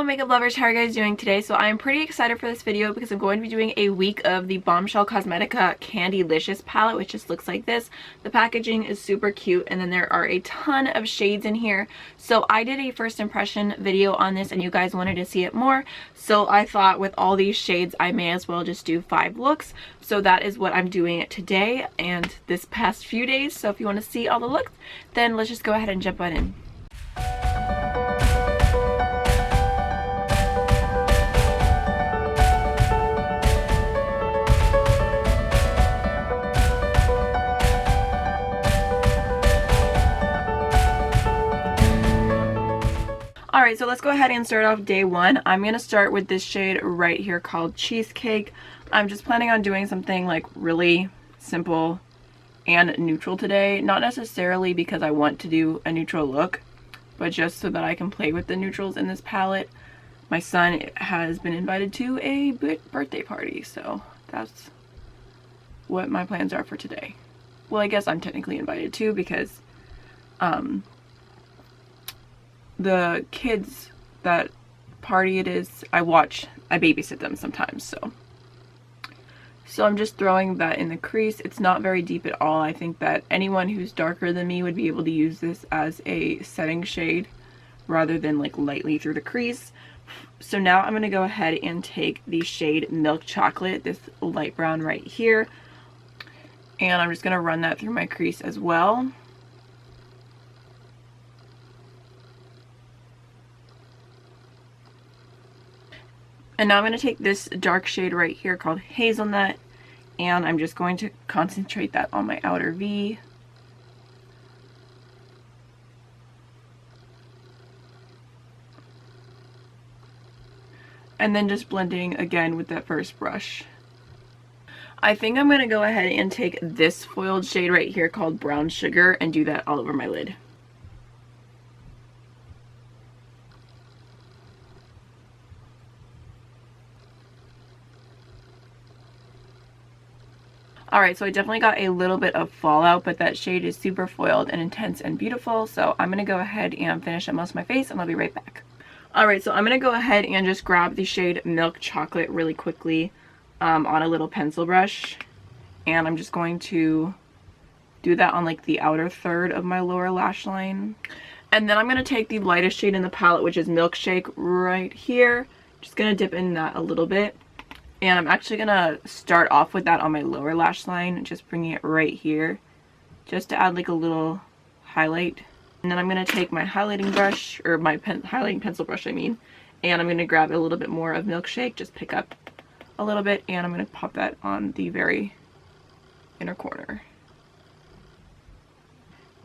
makeup lovers, how are you guys doing today? So I'm pretty excited for this video because I'm going to be doing a week of the Bombshell Cosmetica Candylicious palette, which just looks like this. The packaging is super cute, and then there are a ton of shades in here. So I did a first impression video on this and you guys wanted to see it more, so I thought with all these shades I may as well just do 5 looks. So that is what I'm doing today and this past few days. So if you want to see all the looks, then let's just go ahead and jump on in. Alright, so let's go ahead and start off day one. I'm going to start with this shade right here called Cheesecake. I'm just planning on doing something like really simple and neutral today. Not necessarily because I want to do a neutral look, but just so that I can play with the neutrals in this palette. My son has been invited to a birthday party, so that's what my plans are for today. Well, I guess I'm technically invited too because the kids that party it is, I babysit them sometimes, so I'm just throwing that in the crease. It's not very deep at all. I think that anyone who's darker than me would be able to use this as a setting shade rather than like lightly through the crease. So now I'm going to go ahead and take the shade Milk Chocolate, this light brown right here, and I'm just going to run that through my crease as well. And now I'm going to take this dark shade right here called Hazelnut, and I'm just going to concentrate that on my outer V. And then just blending again with that first brush. I think I'm going to go ahead and take this foiled shade right here called Brown Sugar and do that all over my lid. Alright, so I definitely got a little bit of fallout, but that shade is super foiled and intense and beautiful, so I'm going to go ahead and finish up most of my face and I'll be right back. Alright, so I'm going to go ahead and just grab the shade Milk Chocolate really quickly on a little pencil brush, and I'm just going to do that on like the outer third of my lower lash line. And then I'm going to take the lightest shade in the palette, which is Milkshake right here. Just going to dip in that a little bit. And I'm actually going to start off with that on my lower lash line, just bringing it right here, just to add like a little highlight. And then I'm going to take my highlighting brush, or my highlighting pencil brush I mean, and I'm going to grab a little bit more of Milkshake, just pick up a little bit, and I'm going to pop that on the very inner corner.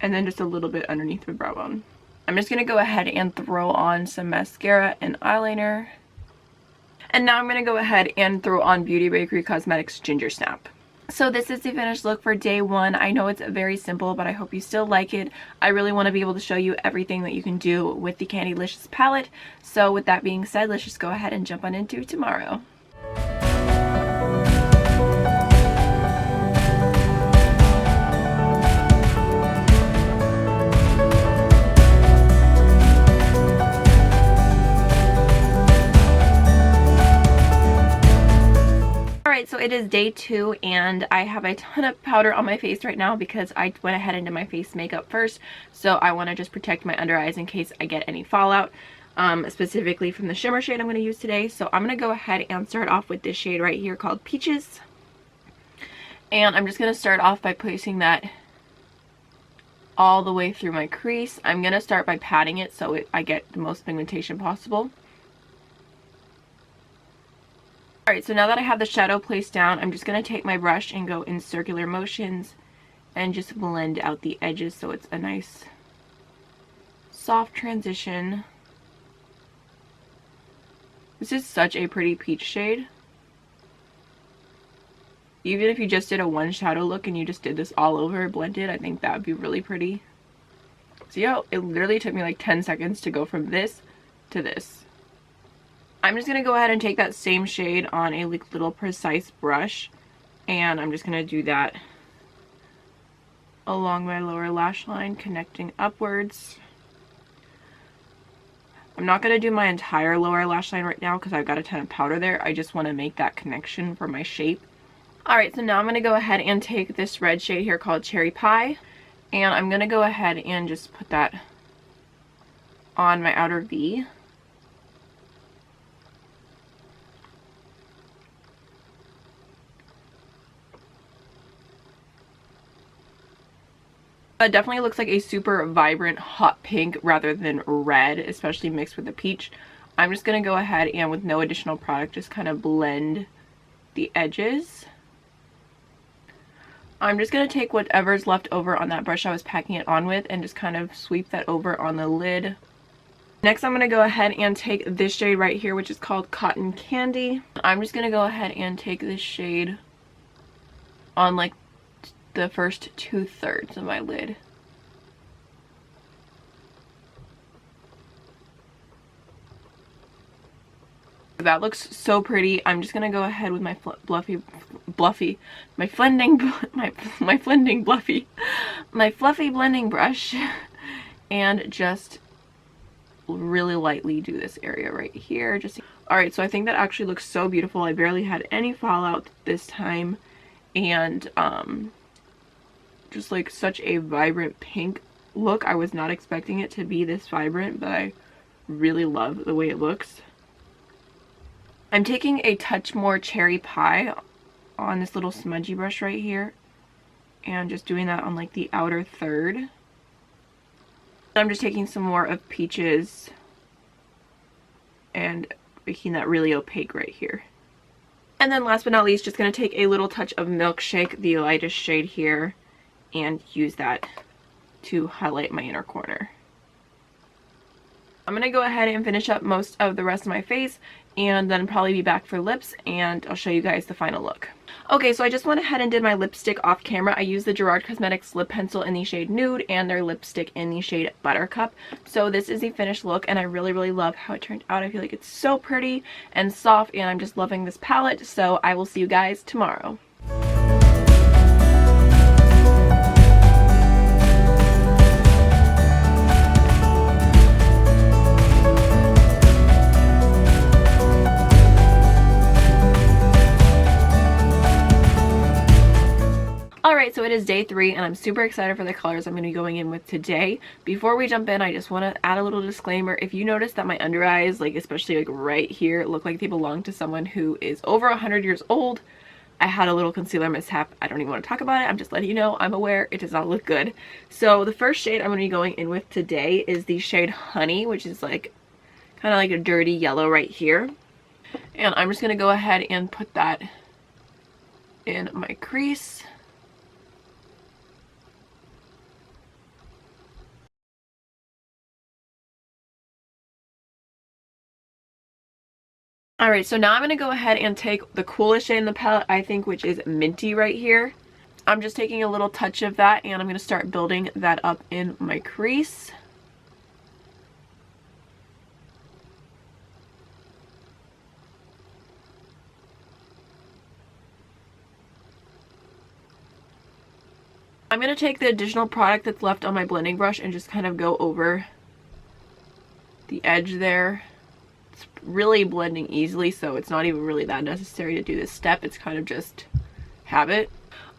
And then just a little bit underneath the brow bone. I'm just going to go ahead and throw on some mascara and eyeliner. And now I'm going to go ahead and throw on Beauty Bakery Cosmetics Ginger Snap. So this is the finished look for day one. I know it's very simple, but I hope you still like it. I really want to be able to show you everything that you can do with the Candylicious palette. So with that being said, let's just go ahead and jump on into tomorrow. So it is day 2 and I have a ton of powder on my face right now because I went ahead and did my face makeup first. So I want to just protect my under eyes in case I get any fallout, specifically from the shimmer shade I'm going to use today. So I'm going to go ahead and start off with this shade right here called Peaches. And I'm just going to start off by placing that all the way through my crease. I'm going to start by patting it so I get the most pigmentation possible. Alright, so now that I have the shadow placed down, I'm just going to take my brush and go in circular motions and just blend out the edges so it's a nice soft transition. This is such a pretty peach shade. Even if you just did a one shadow look and you just did this all over blended, I think that would be really pretty. See how it literally took me like 10 seconds to go from this to this. I'm just going to go ahead and take that same shade on a little precise brush, and I'm just going to do that along my lower lash line, connecting upwards. I'm not going to do my entire lower lash line right now because I've got a ton of powder there. I just want to make that connection for my shape. Alright, so now I'm going to go ahead and take this red shade here called Cherry Pie. And I'm going to go ahead and just put that on my outer V. It definitely looks like a super vibrant hot pink rather than red, especially mixed with the peach. I'm just going to go ahead and with no additional product just kind of blend the edges. I'm just going to take whatever's left over on that brush I was packing it on with and just kind of sweep that over on the lid. Next I'm going to go ahead and take this shade right here, which is called Cotton Candy. I'm just going to go ahead and take this shade on like the first 2/3 of my lid. That looks so pretty. I'm just gonna go ahead with my fluffy blending brush and just really lightly do this area right here. Alright, so I think that actually looks so beautiful. I barely had any fallout this time, and just like such a vibrant pink look. I was not expecting it to be this vibrant, but I really love the way it looks. I'm taking a touch more Cherry Pie on this little smudgy brush right here and just doing that on like the outer third. I'm just taking some more of Peaches and making that really opaque right here. And then last but not least, just going to take a little touch of Milkshake, the lightest shade here, and use that to highlight my inner corner. I'm going to go ahead and finish up most of the rest of my face and then probably be back for lips, and I'll show you guys the final look. Okay, so I just went ahead and did my lipstick off camera. I used the Gerard Cosmetics lip pencil in the shade Nude and their lipstick in the shade Buttercup. So this is the finished look, and I really love how it turned out. I feel like it's so pretty and soft, and I'm just loving this palette. So I will see you guys tomorrow. Alright, so it is day 3 and I'm super excited for the colors I'm going to be going in with today. Before we jump in, I just want to add a little disclaimer. If you notice that my under eyes, like especially like right here, look like they belong to someone who is over 100 years old, I had a little concealer mishap. I don't even want to talk about it. I'm just letting you know. I'm aware it does not look good. So the first shade I'm going to be going in with today is the shade Honey, which is like kind of like a dirty yellow right here. And I'm just going to go ahead and put that in my crease. Alright, so now I'm going to go ahead and take the coolest shade in the palette, I think, which is Minty right here. I'm just taking a little touch of that, and I'm going to start building that up in my crease. I'm going to take the additional product that's left on my blending brush and just kind of go over the edge there. It's really blending easily, so it's not even really that necessary to do this step. It's kind of just habit.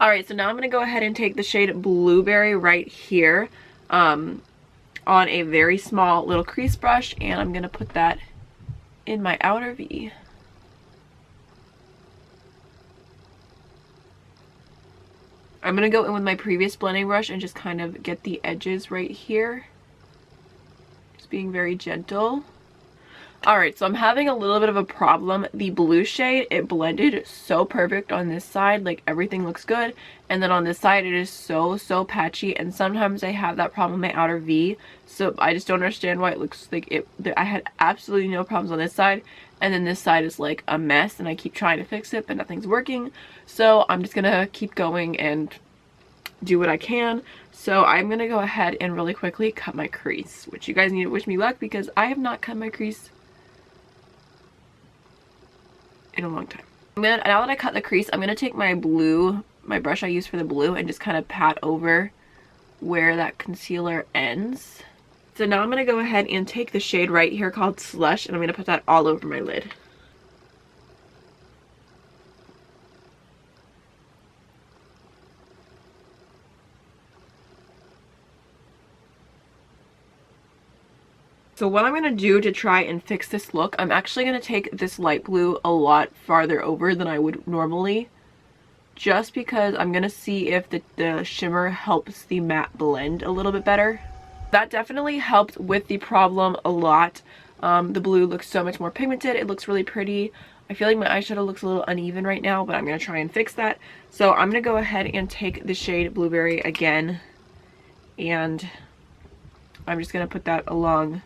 Alright, so now I'm going to go ahead and take the shade Blueberry right here on a very small little crease brush, and I'm going to put that in my outer V. I'm going to go in with my previous blending brush and just kind of get the edges right here. Just being very gentle. Alright, so I'm having a little bit of a problem. The blue shade, it blended so perfect on this side, like everything looks good, and then on this side it is so patchy, and sometimes I have that problem in my outer V, so I just don't understand why it looks like it. I had absolutely no problems on this side, and then this side is like a mess, and I keep trying to fix it, but nothing's working, so I'm just gonna keep going and do what I can. So I'm gonna go ahead and really quickly cut my crease, which you guys need to wish me luck because I have not cut my crease in a long time. Now that I cut the crease, I'm going to take my brush I use for the blue, and just kind of pat over where that concealer ends. So now I'm going to go ahead and take the shade right here called Slush, and I'm going to put that all over my lid. So what I'm going to do to try and fix this look, I'm actually going to take this light blue a lot farther over than I would normally, just because I'm going to see if the shimmer helps the matte blend a little bit better. That definitely helped with the problem a lot. The blue looks so much more pigmented. It looks really pretty. I feel like my eyeshadow looks a little uneven right now, but I'm going to try and fix that. So I'm going to go ahead and take the shade Blueberry again, and I'm just going to put that along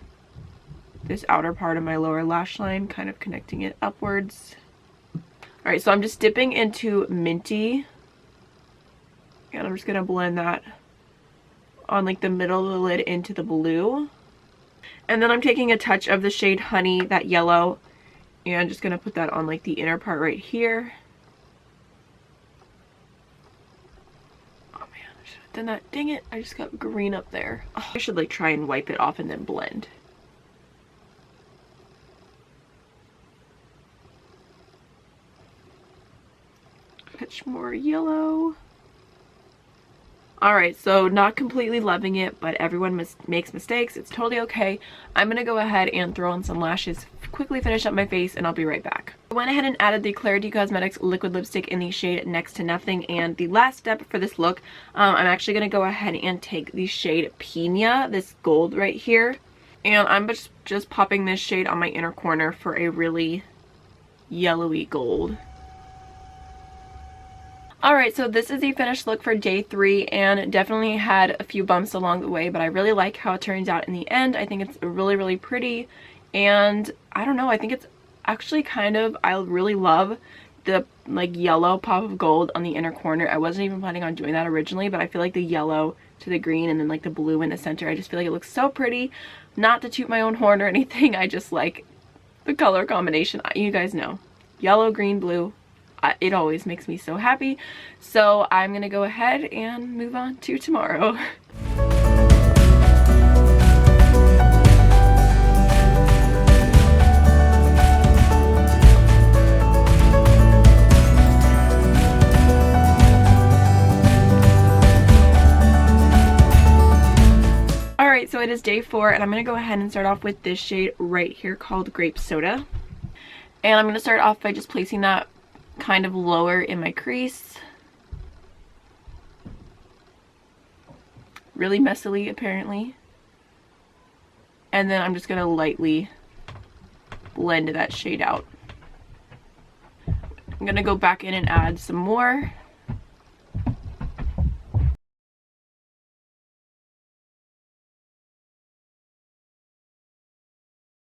this outer part of my lower lash line, kind of connecting it upwards. Alright, so I'm just dipping into Minty, and I'm just going to blend that on like the middle of the lid into the blue. And then I'm taking a touch of the shade Honey, that yellow, and just going to put that on like the inner part right here. Oh man, I should have done that. Dang it, I just got green up there. Oh, I should like try and wipe it off and then blend. Touch more yellow. Alright, so not completely loving it, but everyone makes mistakes. It's totally okay. I'm going to go ahead and throw on some lashes, quickly finish up my face, and I'll be right back. I went ahead and added the Clarity Cosmetics liquid lipstick in the shade Next to Nothing, and the last step for this look, I'm actually going to go ahead and take the shade Pina, this gold right here, and I'm just popping this shade on my inner corner for a really yellowy gold. Alright, so this is the finished look for day 3, and definitely had a few bumps along the way, but I really like how it turns out in the end. I think it's really, really pretty, and I don't know, I think it's actually kind of, I really love the like yellow pop of gold on the inner corner. I wasn't even planning on doing that originally, but I feel like the yellow to the green and then like the blue in the center, I just feel like it looks so pretty. Not to toot my own horn or anything, I just like the color combination. You guys know, yellow, green, blue. It always makes me so happy. So I'm gonna go ahead and move on to tomorrow. Alright, so it is day 4, and I'm gonna go ahead and start off with this shade right here called Grape Soda. And I'm gonna start off by just placing that kind of lower in my crease. Really messily, apparently. And then I'm just going to lightly blend that shade out. I'm going to go back in and add some more.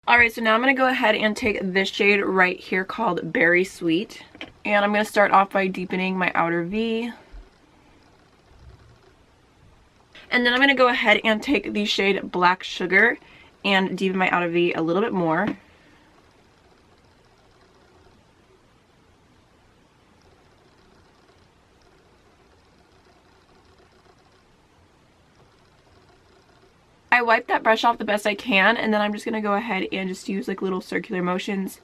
Alright, so now I'm going to go ahead and take this shade right here called Berry Sweet. And I'm going to start off by deepening my outer V. And then I'm going to go ahead and take the shade Black Sugar and deepen my outer V a little bit more. I wipe that brush off the best I can, and then I'm just going to go ahead and just use like little circular motions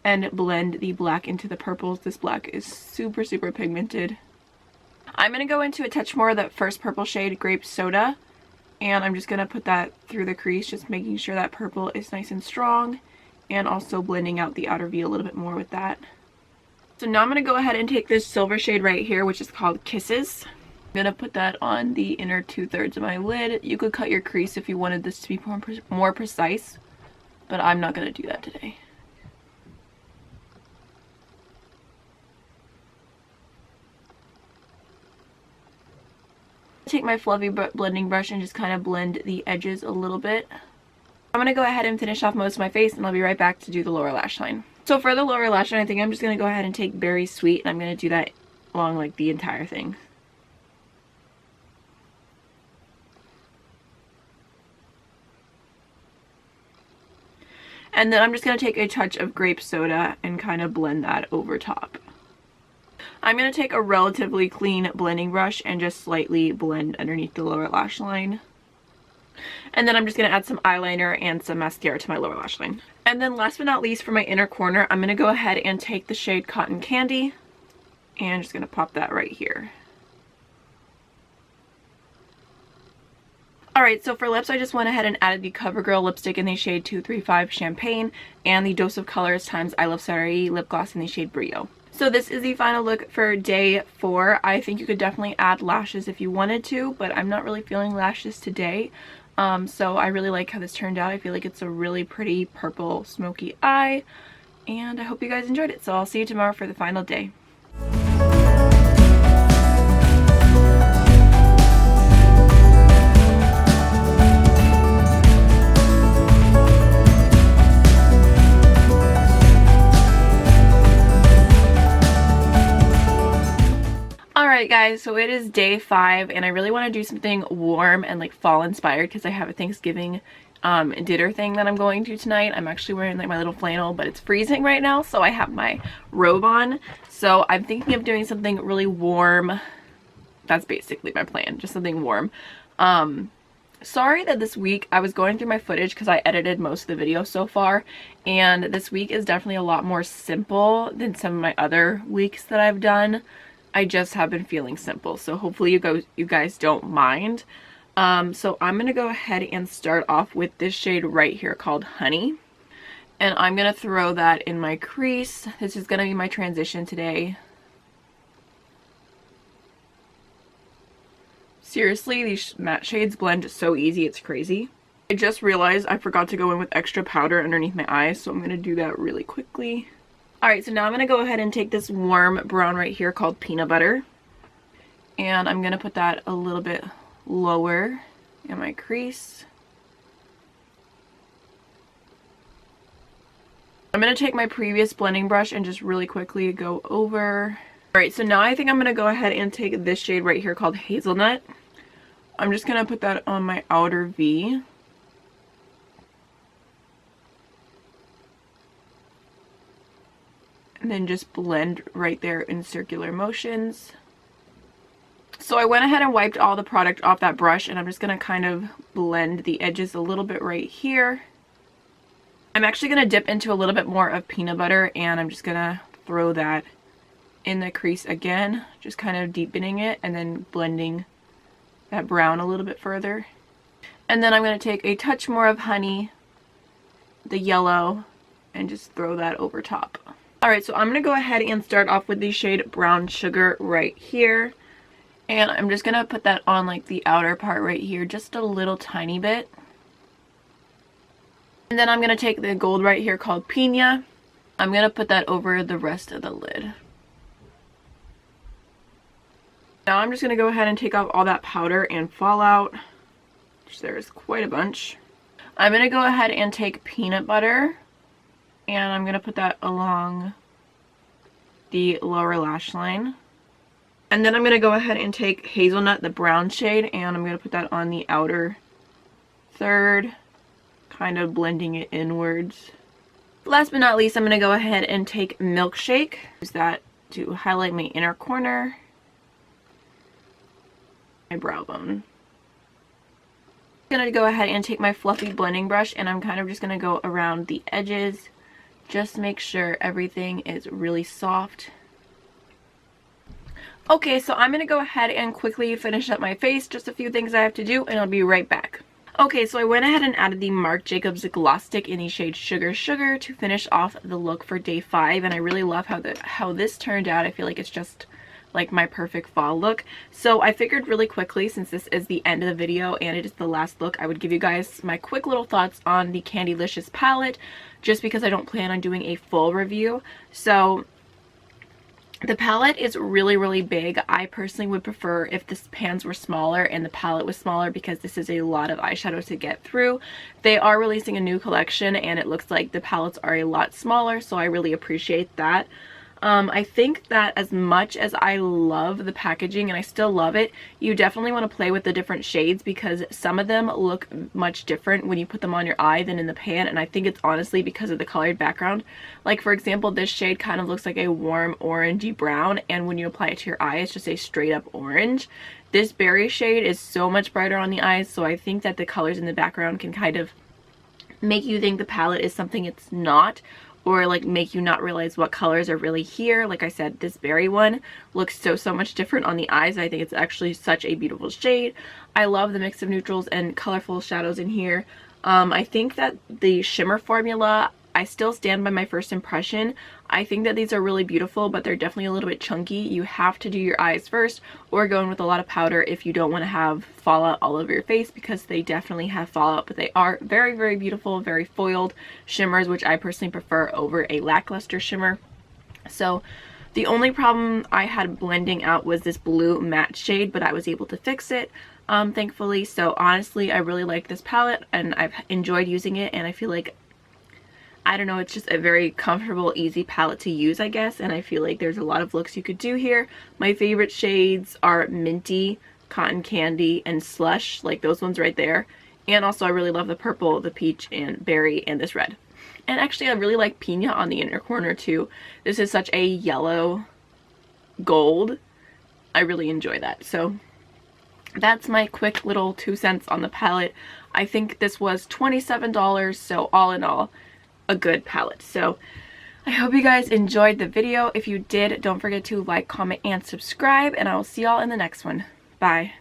and blend the black into the purples. This black is super, super pigmented. I'm going to go into a touch more of that first purple shade, Grape Soda, and I'm just going to put that through the crease, just making sure that purple is nice and strong, and also blending out the outer V a little bit more with that. So now I'm going to go ahead and take this silver shade right here, which is called Kisses. I'm going to put that on the inner 2/3 of my lid. You could cut your crease if you wanted this to be more precise, but I'm not going to do that today. Take my fluffy blending brush and just kind of blend the edges a little bit. I'm going to go ahead and finish off most of my face, and I'll be right back to do the lower lash line. So for the lower lash line, I think I'm just going to go ahead and take Berry Sweet, and I'm going to do that along like the entire thing. And then I'm just going to take a touch of Grape Soda and kind of blend that over top. I'm going to take a relatively clean blending brush and just slightly blend underneath the lower lash line. And then I'm just going to add some eyeliner and some mascara to my lower lash line. And then last but not least, for my inner corner, I'm going to go ahead and take the shade Cotton Candy and just going to pop that right here. Alright, so for lips, I just went ahead and added the CoverGirl lipstick in the shade 235 Champagne and the Dose of Colors times I Love Sorry lip gloss in the shade Brio. So this is the final look for day 4. I think you could definitely add lashes if you wanted to, but I'm not really feeling lashes today. So I really like how this turned out. I feel like it's a really pretty purple smoky eye, and I hope you guys enjoyed it. So I'll see you tomorrow for the final day. Alright guys, so it is day 5 and I really want to do something warm and like fall inspired because I have a Thanksgiving dinner thing that I'm going to tonight. I'm actually wearing like my little flannel, but it's freezing right now, so I have my robe on. So I'm thinking of doing something really warm. That's basically my plan, just something warm. Sorry that this week I was going through my footage because I edited most of the video so far, and this week is definitely a lot more simple than some of my other weeks that I've done. I just have been feeling simple, so hopefully you guys don't mind. So I'm going to go ahead and start off with this shade right here called Honey. And I'm going to throw that in my crease. This is going to be my transition today. Seriously, these matte shades blend so easy, it's crazy. I just realized I forgot to go in with extra powder underneath my eyes, so I'm going to do that really quickly. Alright, so now I'm going to go ahead and take this warm brown right here called Peanut Butter. And I'm going to put that a little bit lower in my crease. I'm going to take my previous blending brush and just really quickly go over. Alright, so now I think I'm going to go ahead and take this shade right here called Hazelnut. I'm just going to put that on my outer V. And then just blend right there in circular motions. So I went ahead and wiped all the product off that brush, and I'm just going to kind of blend the edges a little bit right here. I'm actually going to dip into a little bit more of peanut butter, and I'm just going to throw that in the crease again, just kind of deepening it and then blending that brown a little bit further. And then I'm going to take a touch more of Honey, the yellow, and just throw that over top. Alright, so I'm going to go ahead and start off with the shade Brown Sugar right here. And I'm just going to put that on like the outer part right here, just a little tiny bit. And then I'm going to take the gold right here called Pina. I'm going to put that over the rest of the lid. Now I'm just going to go ahead and take off all that powder and fallout, which there's quite a bunch. I'm going to go ahead and take Peanut Butter, and I'm going to put that along the lower lash line. And then I'm going to go ahead and take Hazelnut, the brown shade, and I'm going to put that on the outer third, kind of blending it inwards. Last but not least, I'm going to go ahead and take Milkshake. Use that to highlight my inner corner, my brow bone. I'm going to go ahead and take my fluffy blending brush, and I'm kind of just going to go around the edges. Just make sure everything is really soft. Okay, so I'm going to go ahead and quickly finish up my face. Just a few things I have to do, and I'll be right back. Okay, so I went ahead and added the Marc Jacobs Gloss Stick in the shade Sugar Sugar to finish off the look for day 5, and I really love how this turned out. I feel like it's just like my perfect fall look. So I figured really quickly, since this is the end of the video and it is the last look, I would give you guys my quick little thoughts on the Candylicious palette, just because I don't plan on doing a full review. So the palette is really, really big. I personally would prefer if the pans were smaller and the palette was smaller, because this is a lot of eyeshadow to get through. They are releasing a new collection and it looks like the palettes are a lot smaller, so I really appreciate that. I think that as much as I love the packaging, and I still love it, you definitely want to play with the different shades, because some of them look much different when you put them on your eye than in the pan, and I think it's honestly because of the colored background. Like for example, this shade kind of looks like a warm orangey brown, and when you apply it to your eye it's just a straight up orange. This berry shade is so much brighter on the eyes, so I think that the colors in the background can kind of make you think the palette is something it's not, or like make you not realize what colors are really here. Like I said, this berry one looks so much different on the eyes. I think it's actually such a beautiful shade. I love the mix of neutrals and colorful shadows in here. I think that the shimmer formula, I still stand by my first impression. I think that these are really beautiful, but they're definitely a little bit chunky. You have to do your eyes first, or go in with a lot of powder if you don't want to have fallout all over your face, because they definitely have fallout, but they are very beautiful, very foiled shimmers, which I personally prefer over a lackluster shimmer. So the only problem I had blending out was this blue matte shade, but I was able to fix it, thankfully. So honestly, I really like this palette and I've enjoyed using it, and I feel like, I don't know, it's just a very comfortable, easy palette to use, I guess, and I feel like there's a lot of looks you could do here. My favorite shades are Minty, Cotton Candy, and Slush, like those ones right there. And also I really love the purple, the peach, and berry, and this red. And actually I really like Pina on the inner corner too. This is such a yellow gold. I really enjoy that. So that's my quick little 2 cents on the palette. I think this was $27, so all in all, a good palette. So I hope you guys enjoyed the video. If you did, don't forget to like, comment, and subscribe, and I will see y'all in the next one. Bye.